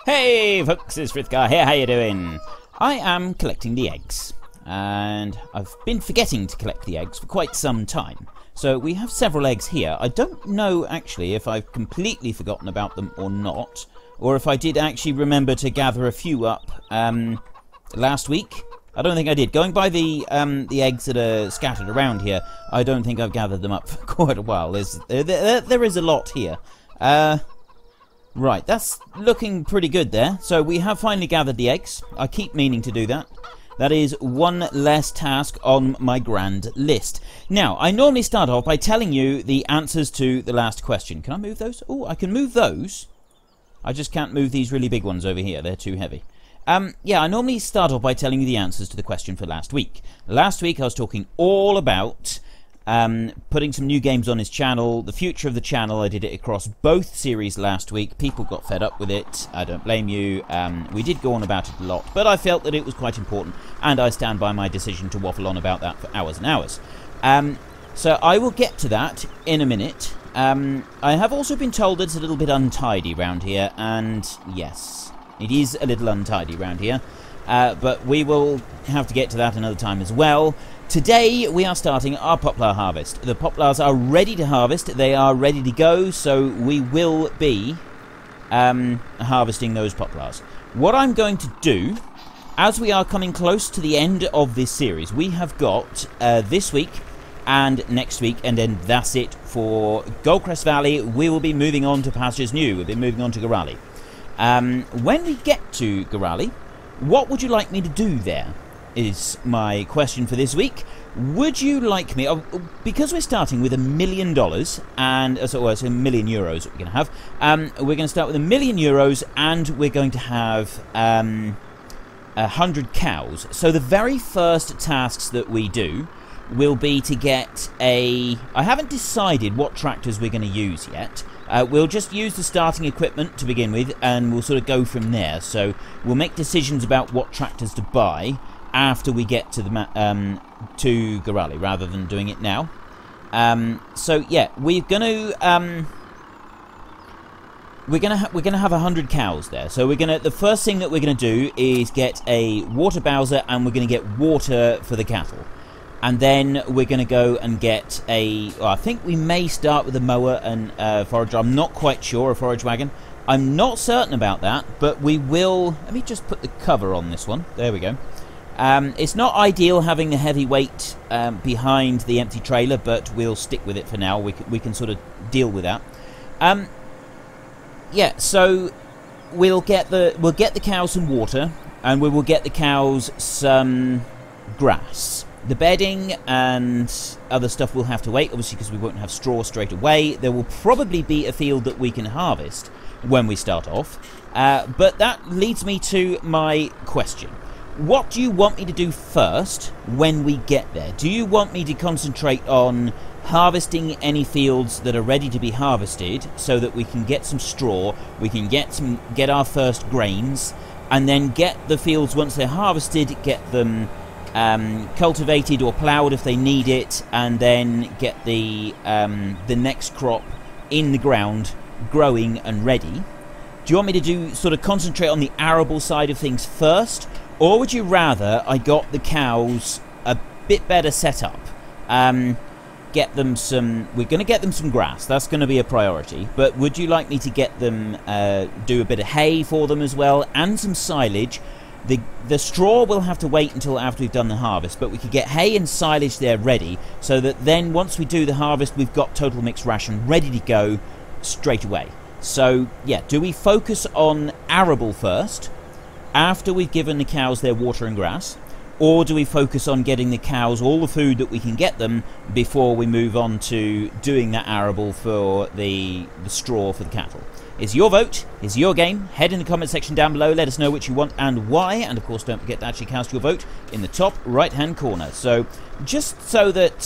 Hey folks, it's Frithgar here, how you doing? I am collecting the eggs, and I've been forgetting to collect the eggs for quite some time. So we have several eggs here. I don't know actually if I've completely forgotten about them or not, or if I did actually remember to gather a few up last week. I don't think I did. Going by the eggs that are scattered around here, I don't think I've gathered them up for quite a while. There is a lot here. Right, that's looking pretty good there. So we have finally gathered the eggs. I keep meaning to do that. That is one less task on my grand list. Now, I normally start off by telling you the answers to the last question. Can I move those? Oh, I can move those. I just can't move these really big ones over here. They're too heavy. Yeah, I normally start off by telling you the answers to the question for last week. Last week I was talking all about putting some new games on his channel, the future of the channel. I did it across both series last week. People got fed up with it. I don't blame you. We did go on about it a lot, but I felt that it was quite important, and I stand by my decision to waffle on about that for hours and hours. So I will get to that in a minute. I have also been told that it's a little bit untidy around here, and yes, it is a little untidy around here, but we will have to get to that another time as well. Today we are starting our poplar harvest. The poplars are ready to harvest, they are ready to go, so we will be harvesting those poplars. What I'm going to do, as we are coming close to the end of this series, we have got this week and next week, and then that's it for Goldcrest Valley. We will be moving on to pastures new. We'll be moving on to Gorale. When we get to Gorale, what would you like me to do there? Is my question for this week. Would you like me, because we're starting with $1 million, and so it's €1 million that we're going to have, we're going to start with €1 million, and we're going to have 100 cows. So the very first tasks that we do will be to get I haven't decided what tractors we're going to use yet. We'll just use the starting equipment to begin with, and we'll sort of go from there. So we'll make decisions about what tractors to buy after we get to the to Gorale, rather than doing it now. So yeah, we're gonna have 100 cows there. So the first thing that we're gonna do is get a water bowser, and we're gonna get water for the cattle. And then we're going to go and get I think we may start with a mower and forager. I'm not quite sure, a forage wagon. I'm not certain about that, but we will. Let me just put the cover on this one. There we go. It's not ideal having the heavy weight behind the empty trailer, but we'll stick with it for now. We can sort of deal with that. Yeah, so we'll get the cows some water, and we will get the cows some grass. The bedding and other stuff will have to wait, obviously, because we won't have straw straight away. There will probably be a field that we can harvest when we start off. But that leads me to my question. What do you want me to do first when we get there? Do you want me to concentrate on harvesting any fields that are ready to be harvested, so that we can get some straw, we can get our first grains, and then get the fields, once they're harvested, get them cultivated or ploughed if they need it, and then get the next crop in the ground growing and ready? Do you want me to sort of concentrate on the arable side of things first, or would you rather I got the cows a bit better set up? Get them we're going to get them some grass, that's going to be a priority, but would you like me to get them do a bit of hay for them as well, and some silage? The straw will have to wait until after we've done the harvest, but we could get hay and silage there ready, so that then once we do the harvest, we've got total mixed ration ready to go straight away. So yeah, do we focus on arable first, after we've given the cows their water and grass, or do we focus on getting the cows all the food that we can get them before we move on to doing that arable for the straw for the cattle? It's your vote, it's your game. Head in the comment section down below, let us know which you want and why, and of course don't forget to actually cast your vote in the top right hand corner. So just so that,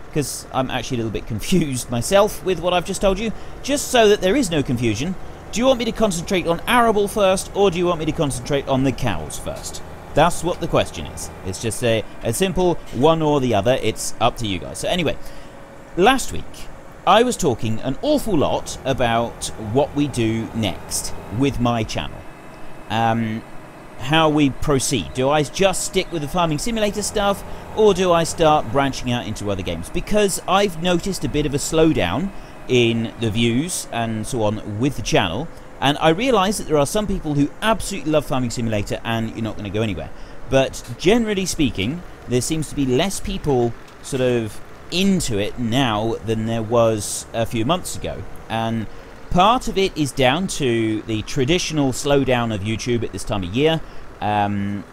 because I'm actually a little bit confused myself with what I've just told you, just so that there is no confusion, do you want me to concentrate on arable first, or do you want me to concentrate on the cows first? That's what the question is. It's just a simple one or the other. It's up to you guys. So anyway, last week I was talking an awful lot about what we do next with my channel. how we proceed. Do I just stick with the Farming Simulator stuff, or do I start branching out into other games? Because I've noticed a bit of a slowdown in the views and so on with the channel, and I realise that there are some people who absolutely love Farming Simulator and you're not going to go anywhere. But generally speaking, there seems to be less people sort of into it now than there was a few months ago, and part of it is down to the traditional slowdown of YouTube at this time of year. A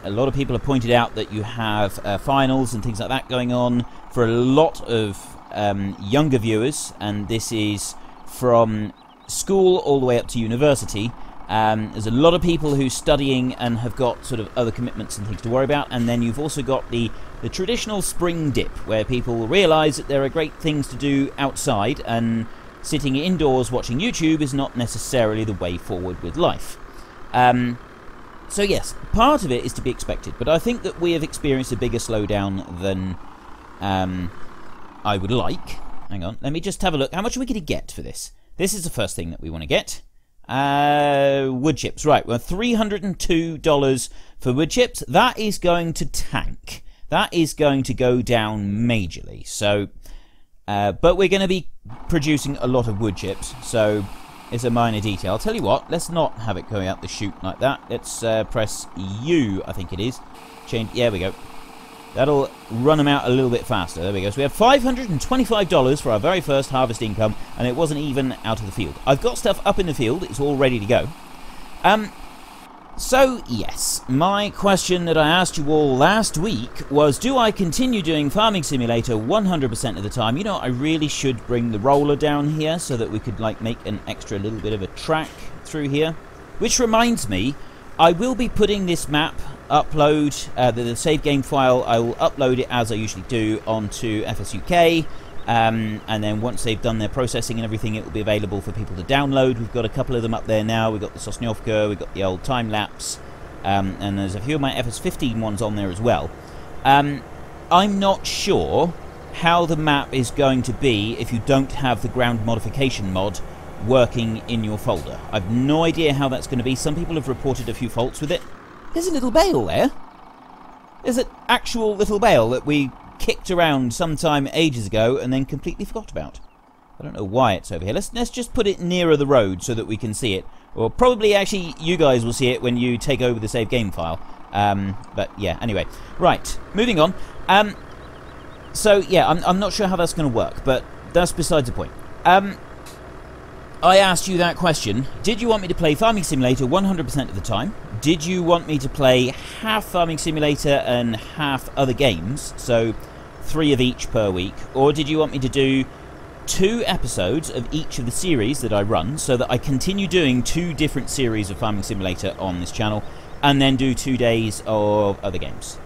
lot of people have pointed out that you have finals and things like that going on for a lot of younger viewers, and this is from school all the way up to university. There's a lot of people who are studying and have got sort of other commitments and things to worry about, and then you've also got the traditional spring dip, where people realise that there are great things to do outside, and sitting indoors watching YouTube is not necessarily the way forward with life. So yes, part of it is to be expected, but I think that we have experienced a bigger slowdown than I would like. Hang on, let me just have a look. How much are we going to get for this? This is the first thing that we want to get. Wood chips, right, well, $302 for wood chips. That is going to tank. That is going to go down majorly. So, but we're going to be producing a lot of wood chips, so it's a minor detail. I'll tell you what, let's not have it going out the chute like that. Let's press U, I think it is. Change, yeah, we go. That'll run them out a little bit faster. There we go. So we have $525 for our very first harvest income, and it wasn't even out of the field. I've got stuff up in the field. It's all ready to go. So, yes, my question that I asked you all last week was, do I continue doing Farming Simulator 100% of the time? You know, I really should bring the roller down here so that we could, like, make an extra little bit of a track through here. Which reminds me, I will be putting this map upload, the save game file, I will upload it as I usually do onto FSUK, and then once they've done their processing and everything, it will be available for people to download. We've got a couple of them up there now. We've got the Sosnovka, we've got the old time-lapse, and there's a few of my FS15 ones on there as well. I'm not sure how the map is going to be if you don't have the ground modification mod working in your folder. I've no idea how that's going to be. Some people have reported a few faults with it. There's a little bale there. There's an actual little bale that we kicked around sometime ages ago and then completely forgot about. I don't know why it's over here. Let's just put it nearer the road so that we can see it. Or probably actually you guys will see it when you take over the save game file. But yeah, anyway. Right, moving on. So yeah, I'm not sure how that's going to work, but that's besides the point. I asked you that question. Did you want me to play Farming Simulator 100% of the time? Did you want me to play half Farming Simulator and half other games, so 3 of each per week? Or did you want me to do 2 episodes of each of the series that I run, so that I continue doing 2 different series of Farming Simulator on this channel, and then do 2 days of other games?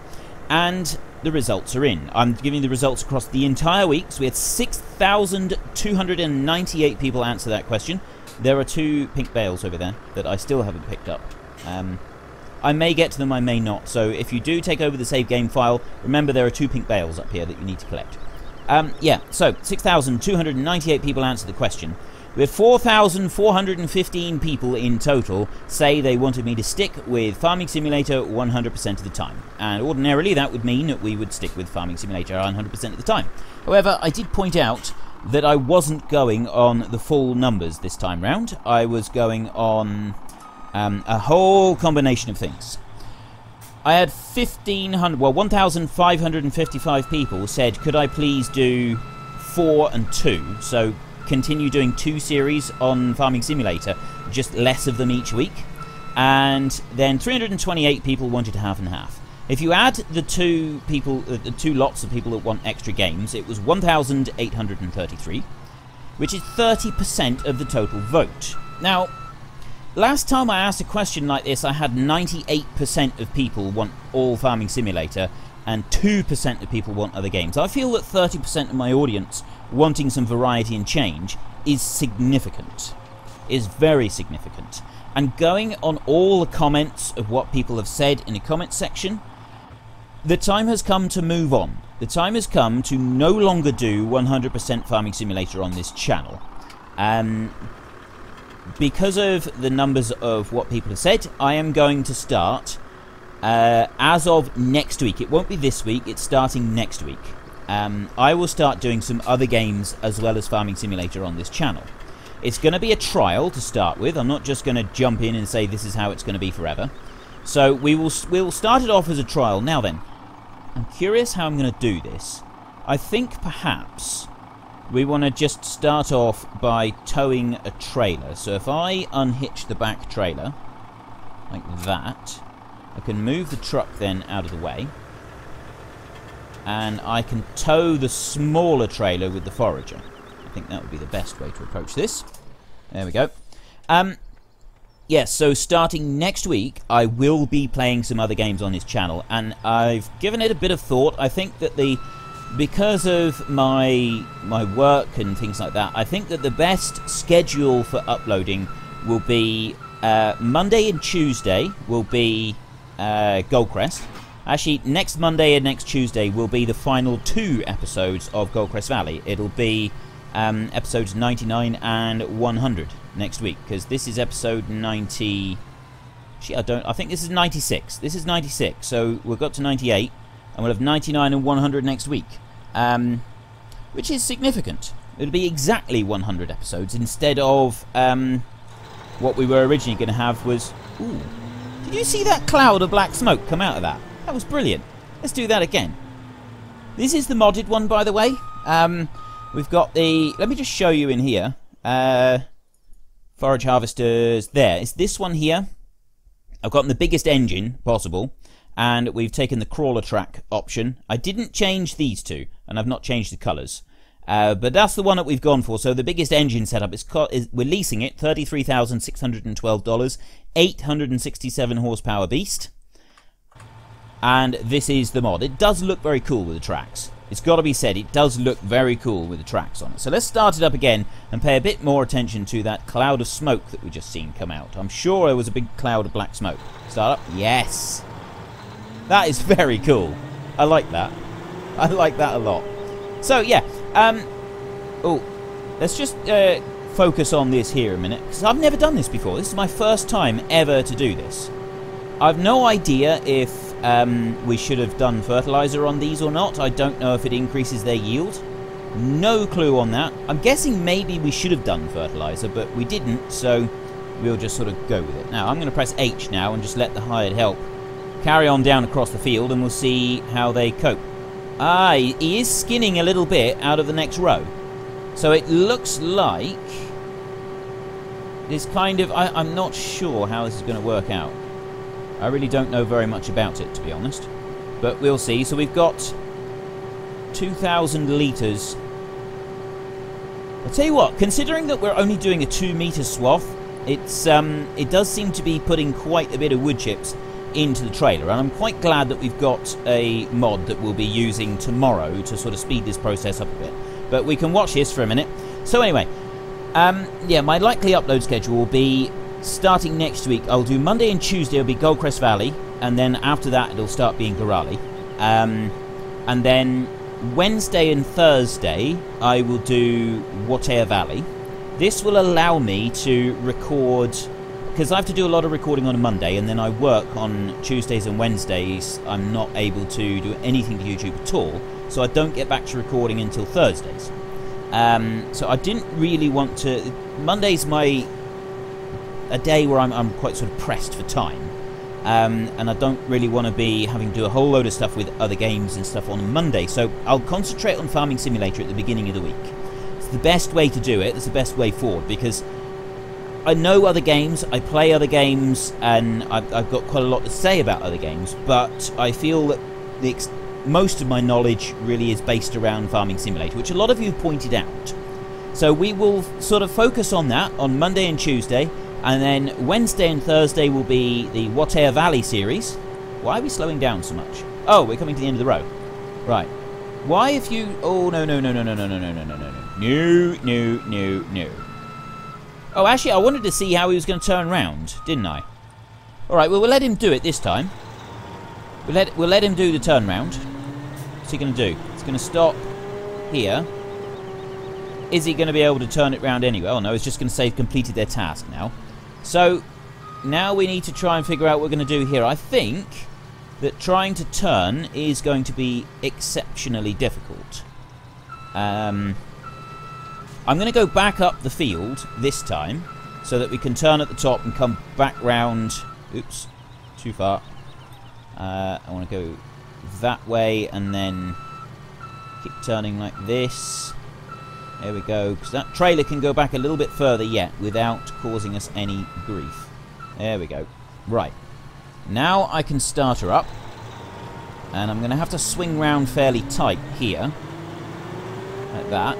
And the results are in. I'm giving you the results across the entire week. So we had 6,298 people answer that question. There are 2 pink bales over there that I still haven't picked up. I may get to them, I may not. So if you do take over the save game file, remember there are 2 pink bales up here that you need to collect. Yeah, so 6,298 people answered the question. We have 4,415 people in total say they wanted me to stick with Farming Simulator 100% of the time. And ordinarily that would mean that we would stick with Farming Simulator 100% of the time. However, I did point out that I wasn't going on the full numbers this time round. I was going on a whole combination of things. I had 1,555 people said, could I please do 4 and 2? So continue doing 2 series on Farming Simulator, just less of them each week. And then 328 people wanted half and half. If you add the 2 people, the 2 lots of people that want extra games, it was 1,833, which is 30% of the total vote. Now, last time I asked a question like this, I had 98% of people want all Farming Simulator, and 2% of people want other games. I feel that 30% of my audience wanting some variety and change is significant. Is very significant. And going on all the comments of what people have said in the comment section, the time has come to move on. The time has come to no longer do 100% Farming Simulator on this channel. because of the numbers of what people have said, I am going to start as of next week. It won't be this week, it's starting next week. I will start doing some other games as well as Farming Simulator on this channel. It's going to be a trial to start with. I'm not just going to jump in and say this is how it's going to be forever. So we'll start it off as a trial. Now then, I'm curious how I'm going to do this. I think perhaps we want to just start off by towing a trailer. So if I unhitch the back trailer, like that, I can move the truck then out of the way. And I can tow the smaller trailer with the forager. I think that would be the best way to approach this. There we go. Yes, so starting next week, I will be playing some other games on this channel, and I've given it a bit of thought. I think that because of my work and things like that, I think that the best schedule for uploading will be Monday and Tuesday will be Goldcrest. Actually, next Monday and next Tuesday will be the final 2 episodes of Goldcrest Valley. It'll be episodes 99 and 100 next week, because this is episode 90. I think this is 96. This is 96, so we've got to 98, and we'll have 99 and 100 next week, which is significant. It'll be exactly 100 episodes instead of what we were originally going to have was... Ooh, did you see that cloud of black smoke come out of that? That was brilliant. Let's do that again. This is the modded one, by the way. We've got the... Let me just show you in here. Forage harvesters. There. It's this one here. I've gotten the biggest engine possible. And we've taken the crawler track option. I didn't change these two. And I've not changed the colours. But that's the one that we've gone for. So the biggest engine setup we're leasing it. $33,612. 867 horsepower beast. And this is the mod. It does look very cool with the tracks. It's got to be said, it does look very cool with the tracks on it. So let's start it up again and pay a bit more attention to that cloud of smoke that we just seen come out. I'm sure there was a big cloud of black smoke. Start up. Yes. That is very cool. I like that. I like that a lot. So, yeah. Oh, let's just focus on this here a minute, because I've never done this before. This is my first time ever to do this. I've no idea if we should have done fertilizer on these or not. I don't know if it increases their yield. No clue on that. I'm guessing maybe we should have done fertilizer, but we didn't, so we'll just sort of go with it. Now, I'm going to press H now and just let the hired help carry on down across the field, and we'll see how they cope. Ah, he is skinning a little bit out of the next row. So it looks like this kind of... I'm not sure how this is going to work out. I really don't know very much about it, to be honest. But we'll see. So we've got 2,000 litres. I'll tell you what, considering that we're only doing a 2-metre swath, it does seem to be putting quite a bit of wood chips into the trailer. And I'm quite glad that we've got a mod that we'll be using tomorrow to sort of speed this process up a bit. But we can watch this for a minute. So anyway, yeah, my likely upload schedule will be... Starting next week, I'll do Monday and Tuesday will be Goldcrest Valley, and then after that it'll start being Gorale. And then Wednesday and Thursday I will do Water Valley. This will allow me to record, because I have to do a lot of recording on a Monday, and then I work on Tuesdays and Wednesdays. I'm not able to do anything to YouTube at all, so I don't get back to recording until Thursdays. So I didn't really want to... Monday's a day where I'm quite sort of pressed for time, and I don't really want to be having to do a whole load of stuff with other games and stuff on Monday, so I'll concentrate on Farming Simulator at the beginning of the week. It's the best way to do it. It's the best way forward, because I know other games, I play other games, and I've got quite a lot to say about other games, but I feel that most of my knowledge really is based around Farming Simulator, which a lot of you have pointed out. So we will sort of focus on that on Monday and Tuesday. And then Wednesday and Thursday will be the Water Valley series. Why are we slowing down so much? Oh, we're coming to the end of the row. Right. Why if you... Oh, no. No. Oh, actually, I wanted to see how he was going to turn round, didn't I? Alright, well, we'll let him do it this time. We'll let him do the turn round. What's he going to do? He's going to stop here. is he going to be able to turn it round anyway? Oh no, it's just going to say completed their task now. So now we need to try and figure out what we're going to do here. I think that trying to turn is going to be exceptionally difficult. I'm going to go back up the field this time so that we can turn at the top and come back round. Oops, too far. I want to go that way and then keep turning like this. There we go, because that trailer can go back a little bit further yet without causing us any grief. There we go. Right. Now I can start her up. And I'm going to have to swing round fairly tight here. Like that.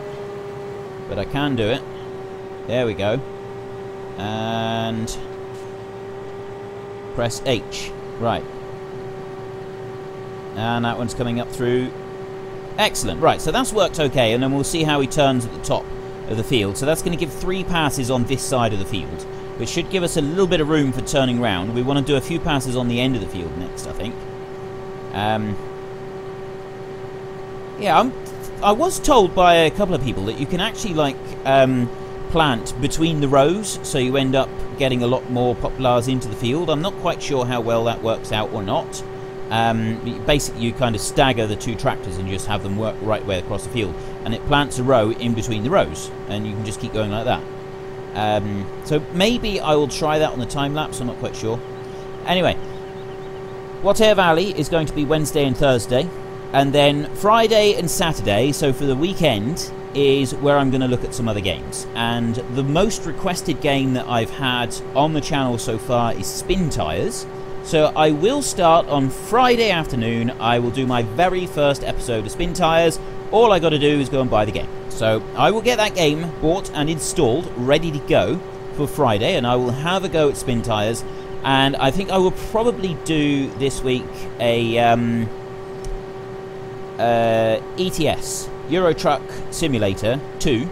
But I can do it. There we go. And press H. Right. And that one's coming up through. Excellent. Right, so that's worked okay, and then we'll see how he turns at the top of the field. So that's going to give 3 passes on this side of the field, which should give us a little bit of room for turning round. We want to do a few passes on the end of the field next, I think. Yeah, I was told by a couple of people that you can actually, like, plant between the rows, so you end up getting a lot more poplars into the field. I'm not quite sure how well that works out or not. Basically, you kind of stagger the 2 tractors and just have them work right way across the field, and it plants a row in between the rows, and you can just keep going like that. So maybe I will try that on the time lapse. I'm not quite sure. Anyway, Whatever Valley is going to be Wednesday and Thursday, and then Friday and Saturday, so for the weekend, is where I'm going to look at some other games. And the most requested game that I've had on the channel so far is Spin Tires. So I will start on Friday afternoon. I will do my very first episode of Spin Tires. All I got to do is go and buy the game. So I will get that game bought and installed, ready to go for Friday, and I will have a go at Spin Tires. And I think I will probably do this week a ETS, Euro Truck Simulator 2,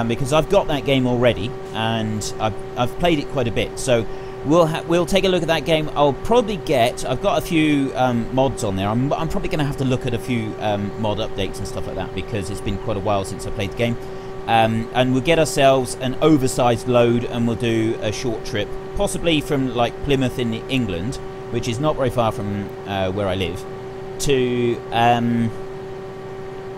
because I've got that game already, and I've played it quite a bit. So we'll take a look at that game. I'll probably I've got a few mods on there. I'm probably going to have to look at a few mod updates and stuff like that, because it's been quite a while since I played the game. And we'll get ourselves an oversized load, and we'll do a short trip, possibly from like Plymouth in England, which is not very far from where I live, to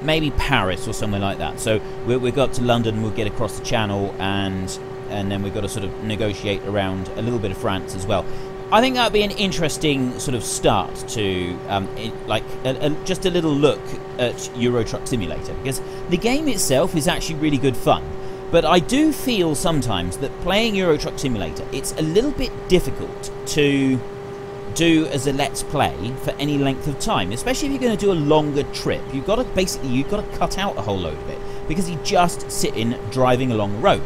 maybe Paris or somewhere like that. So we'll go up to London, we'll get across the Channel, and then we've got to sort of negotiate around a little bit of France as well. I think that'd be an interesting sort of start to just a little look at Euro Truck Simulator, because the game itself is actually really good fun. But I do feel sometimes that playing Euro Truck Simulator, it's a little bit difficult to do as a let's play for any length of time, especially if you're going to do a longer trip. You've got to cut out a whole load of it, because you're just sitting driving along the road,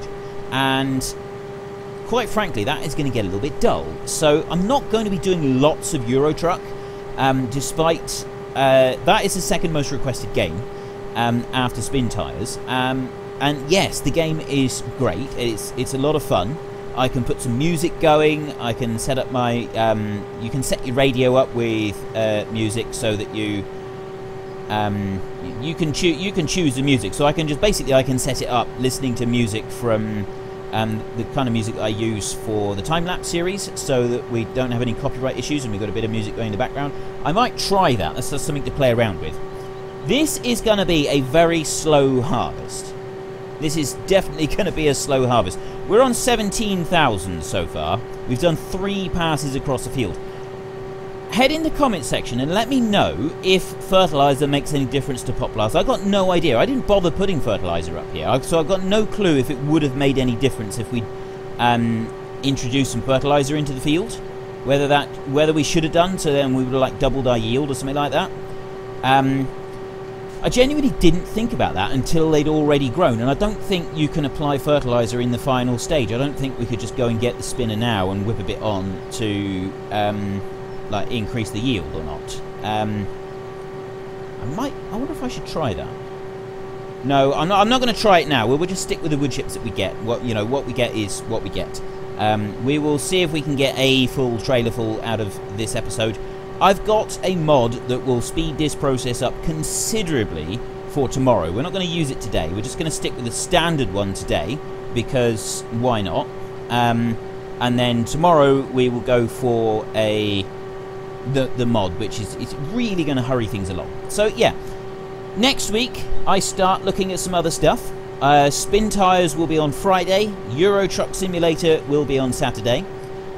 and quite frankly that is going to get a little bit dull. So I'm not going to be doing lots of Euro Truck, despite that is the second most requested game after Spin Tires. And yes, the game is great. It's a lot of fun. I can put some music going. I can set up my you can set your radio up with music, so that you can choose the music. So I can I can set it up listening to music from the kind of music I use for the time-lapse series, so that we don't have any copyright issues and we've got a bit of music going in the background. I might try that. That's just something to play around with. This is going to be a very slow harvest. This is definitely going to be a slow harvest. We're on 17,000 so far. We've done 3 passes across the field. Head in the comment section and let me know if fertilizer makes any difference to poplars. I've got no idea. I didn't bother putting fertilizer up here, so I've got no clue if it would have made any difference if we introduced some fertilizer into the field. Whether we should have done, so then we would have like doubled our yield or something like that. I genuinely didn't think about that until they'd already grown, and I don't think you can apply fertilizer in the final stage. I don't think we could just go and get the spinner now and whip a bit on to like increase the yield or not. I wonder if I should try that. No, I'm not going to try it now. We'll just stick with the wood chips that we get. What we get is what we get. We will see if we can get a full trailer full out of this episode. I've got a mod that will speed this process up considerably for tomorrow. We're not going to use it today. We're just going to stick with the standard one today, because why not? And then tomorrow we will go for the mod, which is really going to hurry things along. So yeah, next week I start looking at some other stuff. Spin Tires will be on Friday. Euro Truck Simulator will be on Saturday.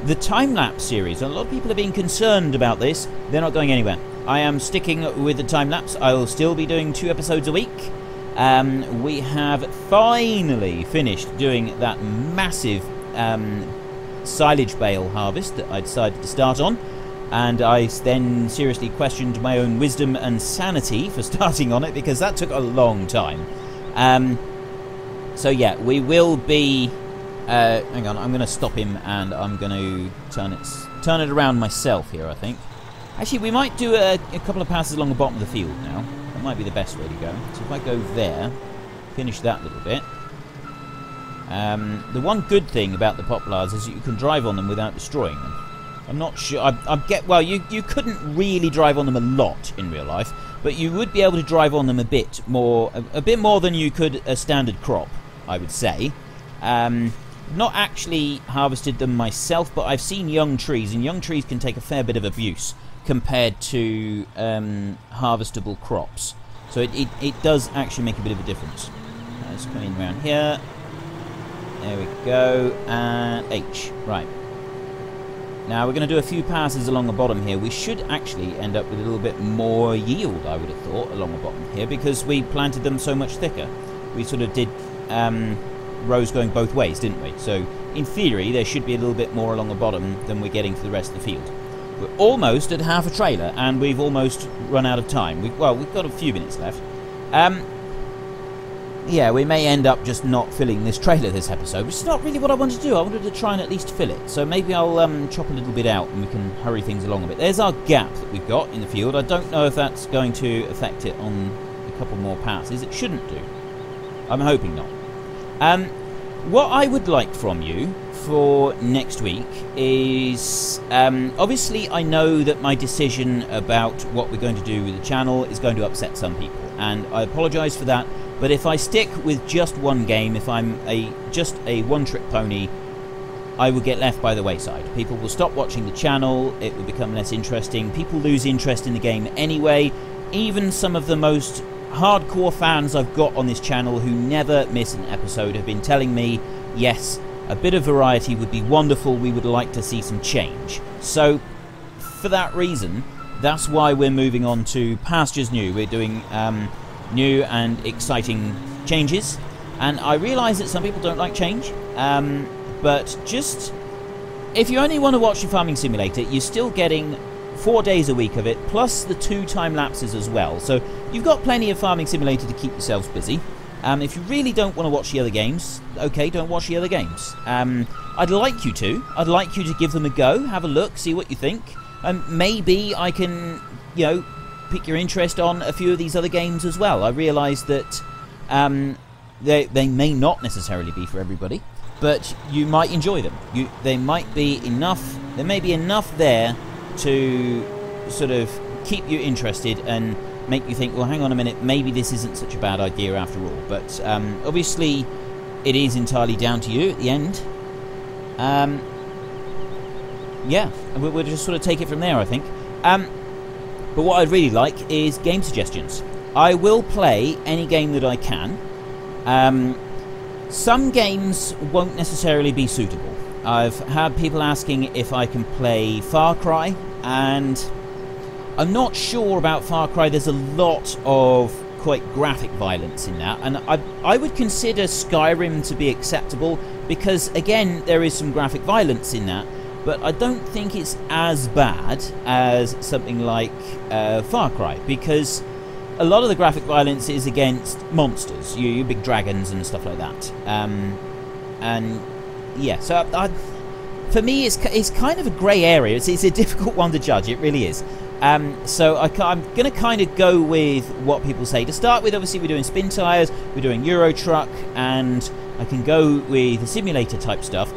The time-lapse series, a lot of people are being concerned about this. They're not going anywhere. I am sticking with the time-lapse. I will still be doing 2 episodes a week. We have finally finished doing that massive silage bale harvest that I decided to start on. And I then seriously questioned my own wisdom and sanity for starting on it, because that took a long time. So yeah, we will be... hang on, I'm going to stop him and I'm going to turn it around myself here, I think. Actually, we might do a couple of passes along the bottom of the field now. That might be the best way to go. So if I go there, finish that little bit. The one good thing about the poplars is that you can drive on them without destroying them. I'm not sure. Well, you couldn't really drive on them a lot in real life, but you would be able to drive on them a bit more than you could a standard crop, I would say. Not actually harvested them myself, but I've seen young trees, and young trees can take a fair bit of abuse compared to harvestable crops. So it does actually make a bit of a difference. Let's come in around here. There we go. And H. Right. Now we're going to do a few passes along the bottom here. We should actually end up with a little bit more yield, I would have thought, along the bottom here, because we planted them so much thicker. We sort of did rows going both ways, didn't we? So in theory there should be a little bit more along the bottom than we're getting for the rest of the field. We're almost at half a trailer, and we've almost run out of time. We've got a few minutes left. Yeah, we may end up just not filling this trailer this episode, which is not really what I wanted to do. I wanted to try and at least fill it. So maybe I'll chop a little bit out and we can hurry things along a bit. There's our gap that we've got in the field. I don't know if that's going to affect it on a couple more passes. It shouldn't do. I'm hoping not. What I would like from you for next week is, obviously I know that my decision about what we're going to do with the channel is going to upset some people, and I apologise for that. But if I stick with just one game, if I'm just a one-trick pony, I will get left by the wayside. People will stop watching the channel, it will become less interesting, people lose interest in the game anyway. Even some of the most hardcore fans I've got on this channel who never miss an episode have been telling me, yes, a bit of variety would be wonderful, we would like to see some change. So, for that reason, that's why we're moving on to Pastures New. We're doing new and exciting changes, and I realise that some people don't like change, but just if you only want to watch your Farming Simulator, you're still getting 4 days a week of it, plus the 2 time lapses as well, so you've got plenty of Farming Simulator to keep yourselves busy. If you really don't want to watch the other games, okay, don't watch the other games. I'd like you to give them a go, have a look, see what you think, and maybe I can, you know, pick your interest on a few of these other games as well. I realise that they may not necessarily be for everybody, but you might enjoy them. There may be enough there to sort of keep you interested and make you think, well, hang on a minute, maybe this isn't such a bad idea after all. But obviously it is entirely down to you at the end. Yeah, we'll just sort of take it from there, I think. But what I'd really like is game suggestions. I will play any game that I can. Some games won't necessarily be suitable. I've had people asking if I can play Far Cry, and I'm not sure about Far Cry. There's a lot of quite graphic violence in that, and I would consider Skyrim to be acceptable because, again, there is some graphic violence in that, but I don't think it's as bad as something like Far Cry, because a lot of the graphic violence is against monsters, you big dragons and stuff like that. And yeah, so for me it's kind of a grey area. It's a difficult one to judge, it really is. So I'm going to kind of go with what people say. To start with, obviously we're doing spin tyres, we're doing Euro Truck, and I can go with the simulator type stuff.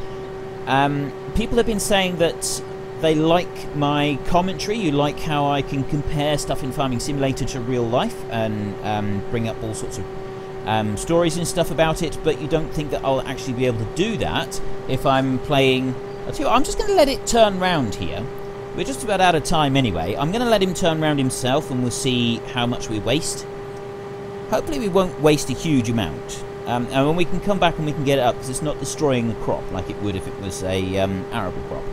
People have been saying that they like my commentary, you like how I can compare stuff in Farming Simulator to real life and bring up all sorts of stories and stuff about it, but you don't think that I'll actually be able to do that if I'm playing... I'll tell you what, I'm just going to let it turn round here. We're just about out of time anyway. I'm going to let him turn round himself and we'll see how much we waste. Hopefully we won't waste a huge amount. And when we can come back and we can get it up, because it's not destroying the crop like it would if it was a arable crop.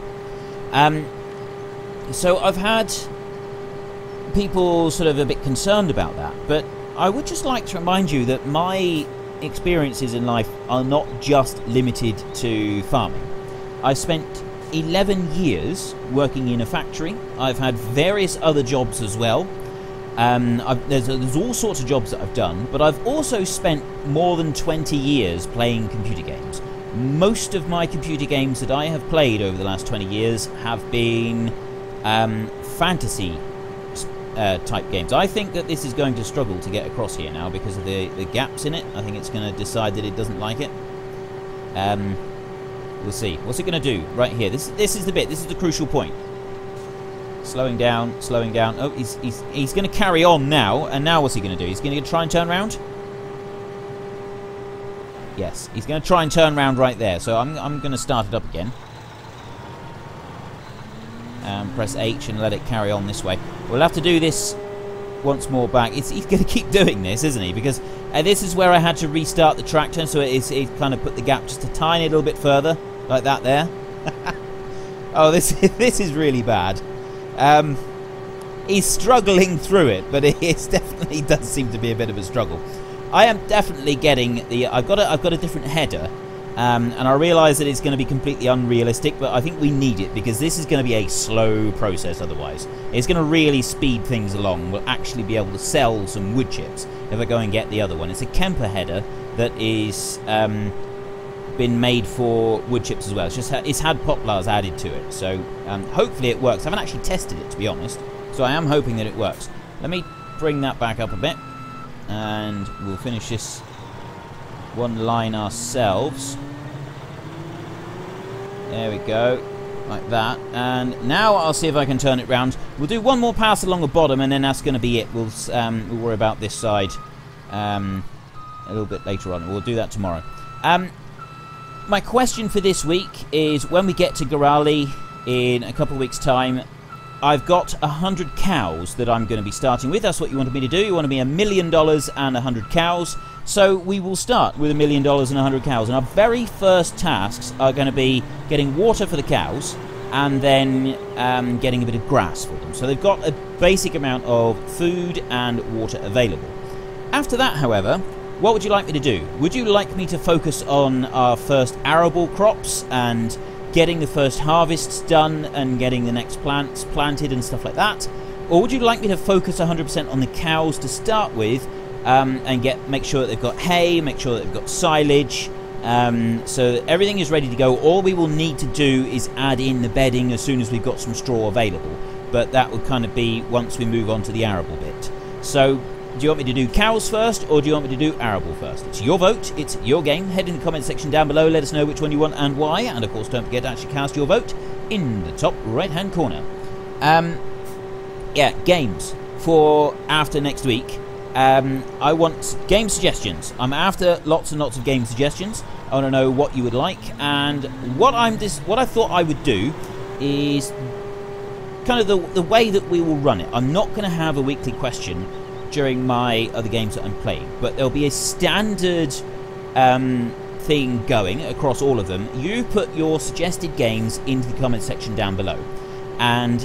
So I've had people sort of a bit concerned about that, but I would just like to remind you that my experiences in life are not just limited to farming. I spent 11 years working in a factory. I've had various other jobs as well. There's all sorts of jobs that I've done, but I've also spent more than 20 years playing computer games. Most of my computer games that I have played over the last 20 years have been fantasy type games. I think that this is going to struggle to get across here now because of the gaps in it. I think it's going to decide that it doesn't like it. We'll see. What's it going to do? Right here. This is the bit. This is the crucial point. Slowing down, slowing down. Oh, he's going to carry on now. And now what's he going to do? He's going to try and turn around? Yes, he's going to try and turn around right there. So I'm going to start it up again. Press H and let it carry on this way. We'll have to do this once more back. He's going to keep doing this, isn't he? Because this is where I had to restart the tractor. So it kind of put the gap just a tiny little bit further. Like that there. Oh, this is really bad. He's struggling through it, but it definitely does seem to be a bit of a struggle. I am definitely getting the... I've got a different header, and I realise that it's going to be completely unrealistic, but I think we need it because this is going to be a slow process otherwise. It's going to really speed things along. We'll actually be able to sell some wood chips if I go and get the other one. It's a Kemper header that is been made for wood chips as well. It's had poplars added to it, so hopefully it works. I haven't actually tested it, to be honest, so I am hoping that it works. Let me bring that back up a bit. And we'll finish this one line ourselves. There we go. Like that. And now I'll see if I can turn it round. We'll do one more pass along the bottom and then that's going to be it. We'll worry about this side a little bit later on. We'll do that tomorrow. My question for this week is when we get to Gorale in a couple of weeks' time, I've got 100 cows that I'm going to be starting with. That's what you wanted me to do. You wanted me $1 million and 100 cows. So we will start with $1 million and 100 cows. And our very first tasks are going to be getting water for the cows and then getting a bit of grass for them. So they've got a basic amount of food and water available. After that, however, what would you like me to do? Would you like me to focus on our first arable crops and getting the first harvests done and getting the next plants planted and stuff like that? Or would you like me to focus 100% on the cows to start with and make sure that they've got hay, make sure that they've got silage, so that everything is ready to go? All we will need to do is add in the bedding as soon as we've got some straw available, but that would kind of be once we move on to the arable bit. So do you want me to do cows first, or do you want me to do arable first? It's your vote, it's your game. Head in the comment section down below, let us know which one you want and why, and of course don't forget to actually cast your vote in the top right hand corner. Yeah, games for after next week. I want game suggestions. I'm after lots and lots of game suggestions. I want to know what you would like, and what I thought I would do is kind of the way that we will run it. I'm not going to have a weekly question during my other games that I'm playing, but there'll be a standard thing going across all of them. You put your suggested games into the comment section down below, and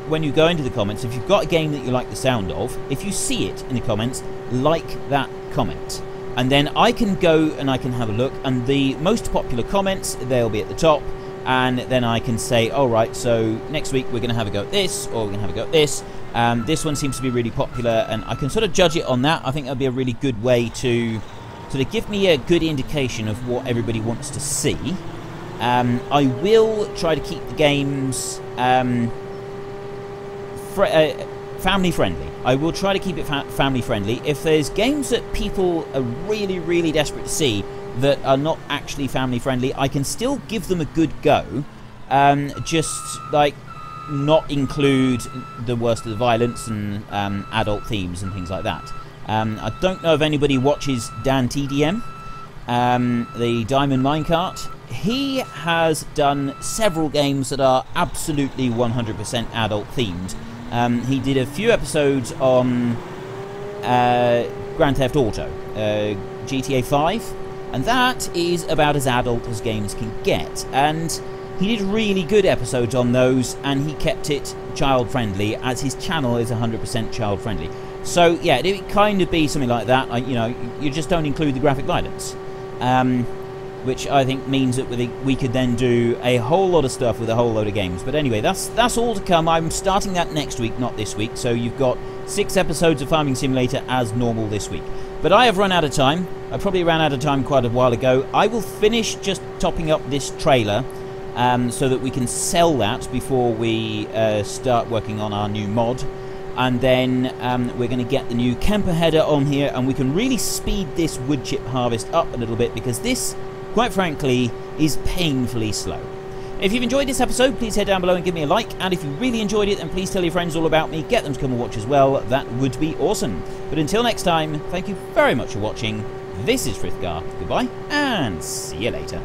when you go into the comments, if you've got a game that you like the sound of, if you see it in the comments, like that comment, and then I can go and I can have a look, and the most popular comments, they'll be at the top, and then I can say, alright, so next week we're going to have a go at this, or we're going to have a go at this. This one seems to be really popular, and I can sort of judge it on that. I think that'd be a really good way to sort of give me a good indication of what everybody wants to see. I will try to keep the games family friendly. I will try to keep it family friendly. If there's games that people are really, really desperate to see that are not actually family friendly, I can still give them a good go, just like not include the worst of the violence and adult themes and things like that. I don't know if anybody watches Dan TDM, the Diamond Minecart. He has done several games that are absolutely 100% adult themed. He did a few episodes on Grand Theft Auto, GTA 5, and that is about as adult as games can get. And he did really good episodes on those, and he kept it child-friendly, as his channel is 100% child-friendly. So yeah, it would kind of be something like that. You know, you just don't include the graphic violence, which I think means that we could then do a whole lot of stuff with a whole load of games. But anyway, that's all to come. I'm starting that next week, not this week. So you've got 6 episodes of Farming Simulator as normal this week. But I have run out of time. I probably ran out of time quite a while ago. I will finish just topping up this trailer, so that we can sell that before we start working on our new mod. And then we're going to get the new Kemper header on here, and we can really speed this wood chip harvest up a little bit, because this, quite frankly, is painfully slow. If you've enjoyed this episode, please head down below and give me a like, and if you really enjoyed it, then please tell your friends all about me, get them to come and watch as well. That would be awesome. But until next time, thank you very much for watching. This is Frithgar. Goodbye, and see you later.